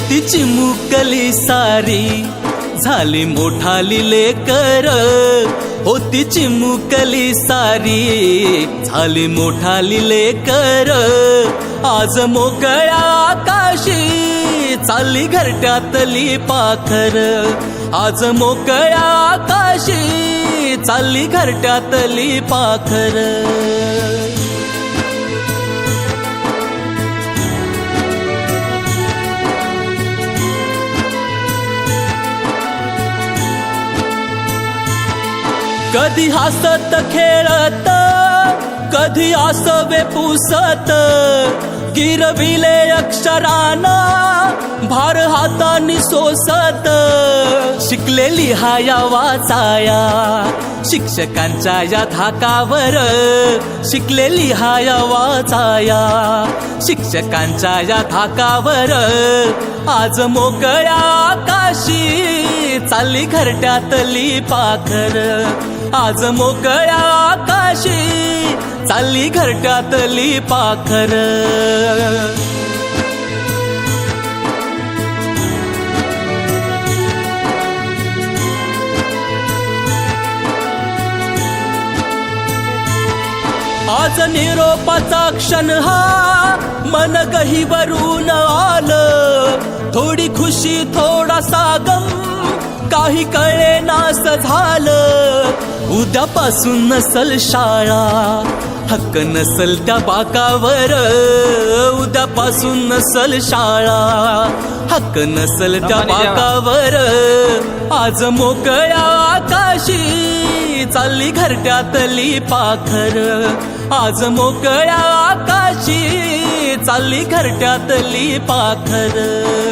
होती चिमुकली सारी झाली मोठाली लेकर, होती चिमुकली सारी झाली मोठाली लेकर, आज मोकळ्या आकाशी चालली घरट्यातली पाखर, आज मोकळ्या आकाशी चालली घरट्यातली पाखर. कधी हसत खेळत, कधी आसवे पुसत, गिरविले अक्षराना भार हातानी सोसत. शिकलेली हाया वाचाया शिक्षकांच्या या धाकावर, शिकलेली हाया वाचाया शिक्षकांच्या या धाकावर, आज मोकळ्या आकाशी चालली घरट्यातली पाखर, आज मोकळ्या आकाशी चालली घरट्यातली पाखर. आज निरोपाचा क्षण हा मन गहिवरून आलं, थोडी खुशी थोडासा गम काही कळे नास झालं. उद्यापासून नसल शाळा हक्क नसल त्या बाकावर, उद्यापासून नसल शाळा हक्क नसल त्या बाकावर, आज मोकळ्या आकाशी चालली घरट्यातली पाखर, आज मोकळ्या आकाशी चालली घरट्यातली पाखर.